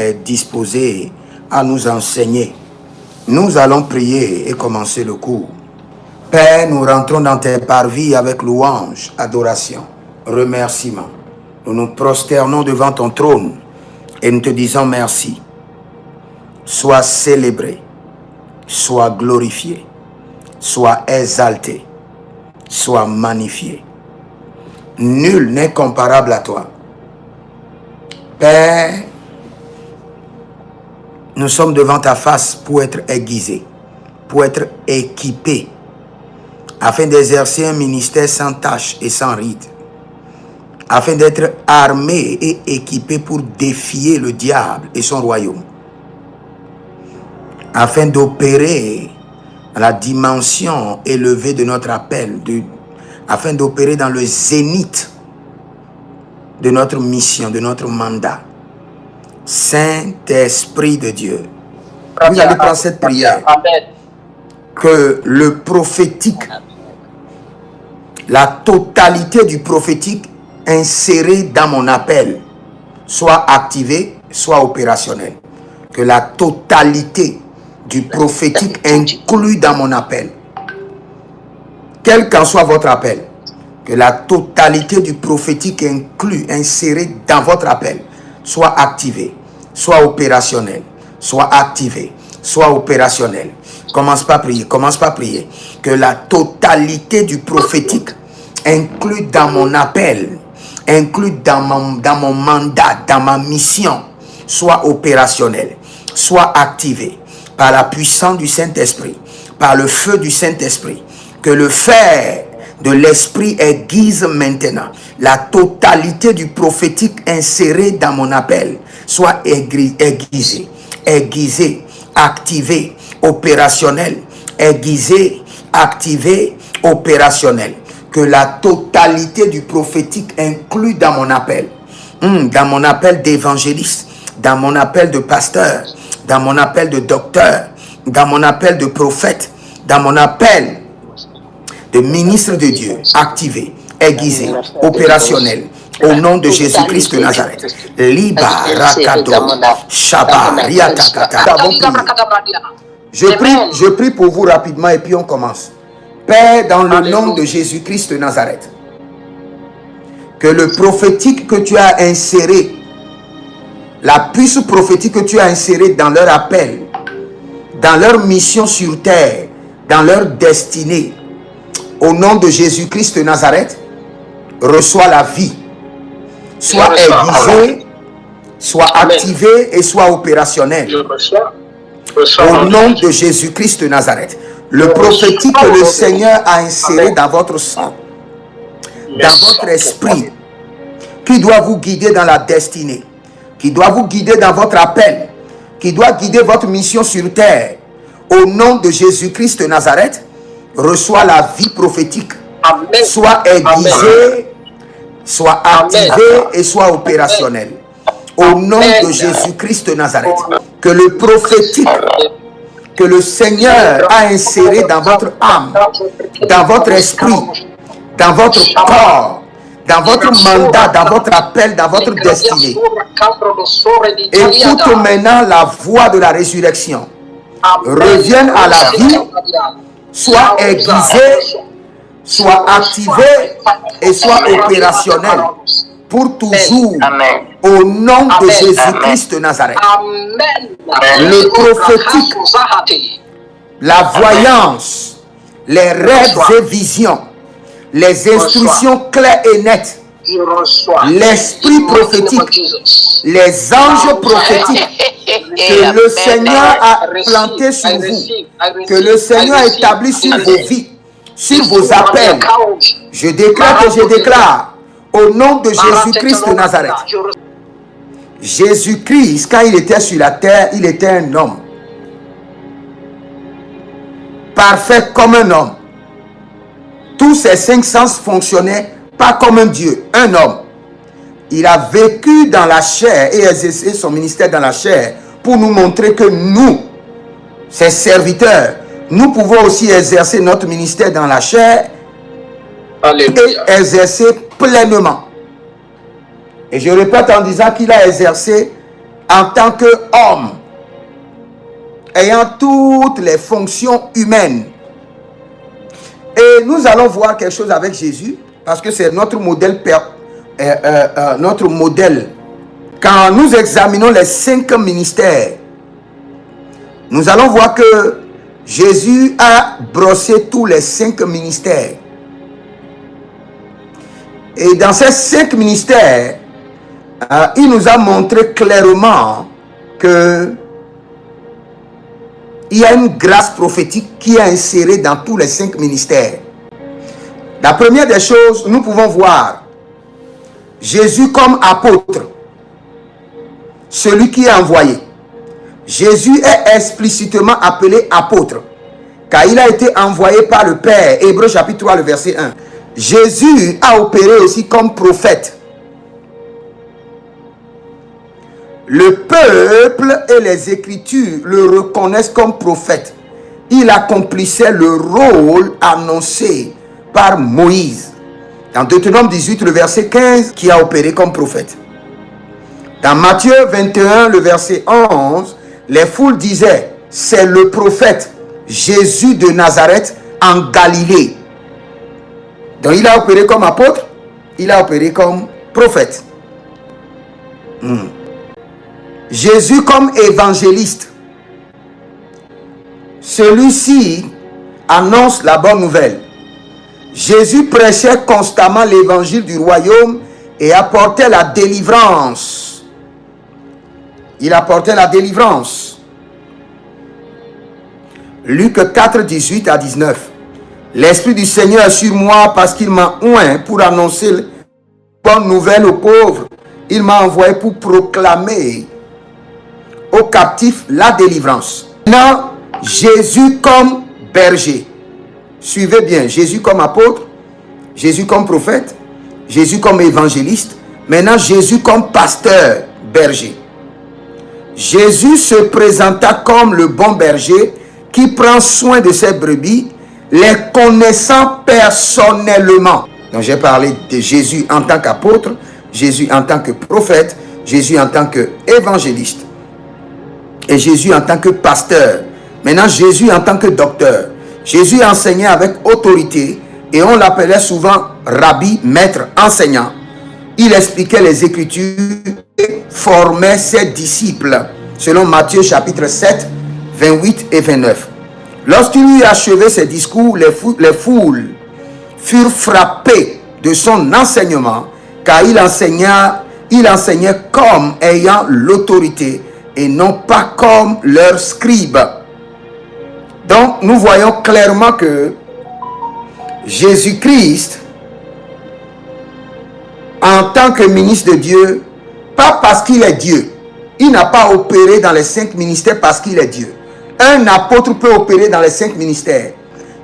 est disposé à nous enseigner. Nous allons prier et commencer le cours. Père, nous rentrons dans tes parvis avec louange, adoration, remerciement. Nous nous prosternons devant ton trône et nous te disons merci. Sois célébré, sois glorifié, sois exalté, sois magnifié. Nul n'est comparable à toi. Père, nous sommes devant ta face pour être aiguisés, pour être équipés, afin d'exercer un ministère sans tache et sans ride, afin d'être armés et équipés pour défier le diable et son royaume, afin d'opérer dans la dimension élevée de notre appel, afin d'opérer dans le zénith de notre mission, de notre mandat. Saint-Esprit de Dieu, vous allez prendre cette prière. Que le prophétique, la totalité du prophétique inséré dans mon appel soit activé, soit opérationnel. Que la totalité du prophétique inclus dans mon appel, quel qu'en soit votre appel, que la totalité du prophétique inclus, inséré dans votre appel, soit activé, soit opérationnel, soit activé, soit opérationnel. Commence pas à prier, commence pas à prier. Que la totalité du prophétique inclus dans mon appel, inclus dans mon mandat, dans ma mission, soit opérationnel, soit activé par la puissance du Saint-Esprit, par le feu du Saint-Esprit. Que le fer de l'Esprit aiguise maintenant la totalité du prophétique inséré dans mon appel, soit aiguisé, activé, opérationnel, aiguisé, activé, opérationnel. Que la totalité du prophétique inclus dans mon appel, dans mon appel d'évangéliste, dans mon appel de pasteur, dans mon appel de docteur, dans mon appel de prophète, dans mon appel de ministre de Dieu, activé, aiguisé, opérationnel, au nom de Jésus-Christ de Nazareth. Liba, Rakado, Shaba, Riatakata. Je prie pour vous rapidement et puis on commence. Père, dans le nom de Jésus-Christ de Nazareth, que le prophétique que tu as inséré, la puce prophétique que tu as insérée dans leur appel, dans leur mission sur terre, dans leur destinée, au nom de Jésus-Christ de Nazareth, reçois la vie, soit aiguisé, soit activé et soit opérationnel. Au nom de Jésus-Christ de Nazareth, le prophétique que le Seigneur a inséré dans votre sang, dans votre esprit, qui doit vous guider dans la destinée, qui doit vous guider dans votre appel, qui doit guider votre mission sur terre, au nom de Jésus-Christ de Nazareth, reçois la vie prophétique, soit aiguisé, soit activé et soit opérationnel. Au nom de Jésus-Christ de Nazareth, que le prophétique que le Seigneur a inséré dans votre âme, dans votre esprit, dans votre corps, dans votre mandat, dans votre appel, dans votre destinée, écoute maintenant la voix de la résurrection. Revienne à la vie, soit aiguisé, soit activé et soit opérationnel pour toujours. Amen. Au nom de Jésus-Christ de Nazareth. Amen. Le prophétique, la voyance, les rêves et visions, les instructions claires et nettes, l'esprit prophétique, les anges prophétiques que le Seigneur a plantés sur vous, que le Seigneur a établi sur vos vies, sur vos appels. Je déclare que je déclare au nom de Jésus-Christ de Nazareth. Jésus-Christ, quand il était sur la terre, il était un homme. Parfait comme un homme. Tous ses 5 sens fonctionnaient pas comme un Dieu, un homme. Il a vécu dans la chair et exercé son ministère dans la chair pour nous montrer que nous, ses serviteurs, nous pouvons aussi exercer notre ministère dans la chair. Alléluia. Et exercer pleinement. Et je répète en disant qu'il a exercé en tant qu'homme, ayant toutes les fonctions humaines. Et nous allons voir quelque chose avec Jésus, parce que c'est notre modèle, notre modèle. Quand nous examinons les 5 ministères, nous allons voir que Jésus a brossé tous les 5 ministères. Et dans ces 5 ministères, il nous a montré clairement que il y a une grâce prophétique qui est insérée dans tous les 5 ministères. La première des choses, nous pouvons voir Jésus comme apôtre, celui qui est envoyé. Jésus est explicitement appelé apôtre, car il a été envoyé par le Père. Hébreux chapitre 3, le verset 1. Jésus a opéré aussi comme prophète. Le peuple et les Écritures le reconnaissent comme prophète. Il accomplissait le rôle annoncé par Moïse. Dans Deutéronome 18, le verset 15, qui a opéré comme prophète. Dans Matthieu 21, le verset 11, les foules disaient, c'est le prophète Jésus de Nazareth en Galilée. Donc il a opéré comme apôtre, il a opéré comme prophète. Jésus comme évangéliste. Celui-ci annonce la bonne nouvelle. Jésus prêchait constamment l'évangile du royaume et apportait la délivrance. Il apportait la délivrance. Luc 4, 18 à 19. L'Esprit du Seigneur est sur moi parce qu'il m'a oint pour annoncer la bonne nouvelle aux pauvres. Il m'a envoyé pour proclamer aux captifs la délivrance. Maintenant, Jésus comme berger. Suivez bien, Jésus comme apôtre, Jésus comme prophète, Jésus comme évangéliste. Maintenant, Jésus comme pasteur, berger. Jésus se présenta comme le bon berger qui prend soin de ses brebis, les connaissant personnellement. Donc j'ai parlé de Jésus en tant qu'apôtre, Jésus en tant que prophète, Jésus en tant qu'évangéliste et Jésus en tant que pasteur. Maintenant, Jésus en tant que docteur. Jésus enseignait avec autorité et on l'appelait souvent rabbi, maître, enseignant. Il expliquait les Écritures et formait ses disciples, selon Matthieu chapitre 7, 28 et 29. Lorsqu'il eut achevé ses discours, les foules furent frappées de son enseignement, car il enseignait comme ayant l'autorité et non pas comme leur scribe. Donc, nous voyons clairement que Jésus-Christ, en tant que ministre de Dieu, pas parce qu'il est Dieu, il n'a pas opéré dans les 5 ministères parce qu'il est Dieu. Un apôtre peut opérer dans les 5 ministères.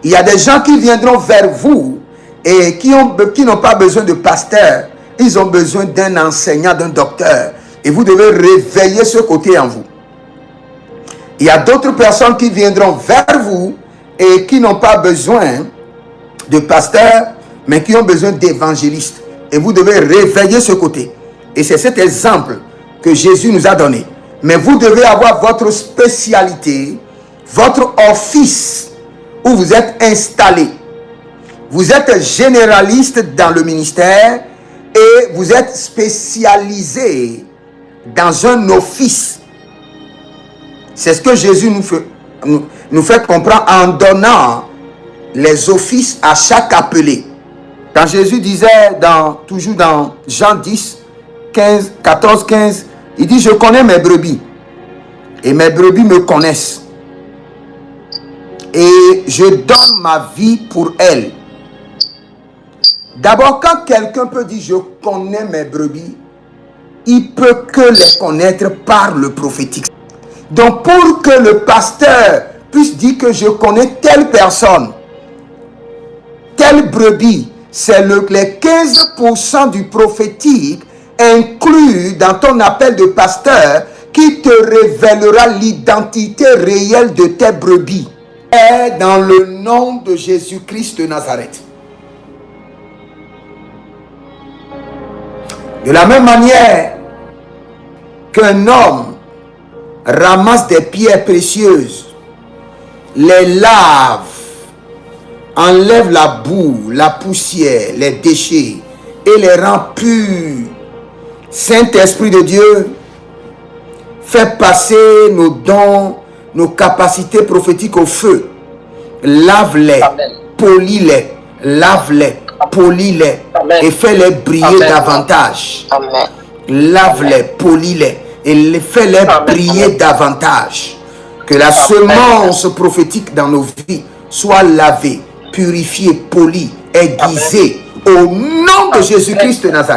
Il y a des gens qui viendront vers vous et qui n'ont pas besoin de pasteur. Ils ont besoin d'un enseignant, d'un docteur. Et vous devez réveiller ce côté en vous. Il y a d'autres personnes qui viendront vers vous et qui n'ont pas besoin de pasteur, mais qui ont besoin d'évangélistes. Et vous devez réveiller ce côté. Et c'est cet exemple que Jésus nous a donné. Mais vous devez avoir votre spécialité, votre office où vous êtes installé. Vous êtes généraliste dans le ministère et vous êtes spécialisé dans un office. C'est ce que Jésus nous fait comprendre en donnant les offices à chaque appelé. Quand Jésus disait, toujours dans Jean 10, 14, 15, il dit, je connais mes brebis et mes brebis me connaissent. Et je donne ma vie pour elles. D'abord, quand quelqu'un peut dire, je connais mes brebis, il peut que les connaître par le prophétique. Donc, pour que le pasteur puisse dire que je connais telle personne, telle brebis, c'est les 15% du prophétique inclus dans ton appel de pasteur qui te révélera l'identité réelle de tes brebis. Et dans le nom de Jésus-Christ de Nazareth. De la même manière qu'un homme ramasse des pierres précieuses, les lave, enlève la boue, la poussière, les déchets et les rend purs. Saint-Esprit de Dieu, fais passer nos dons, nos capacités prophétiques au feu. Lave-les, polis-les, lave-les, polis-les et fais-les briller davantage. Lave-les, polis-les et fais-les briller davantage. Que la semence prophétique dans nos vies soit lavée, purifiée, polie, aiguisée au nom de Jésus-Christ de Nazareth.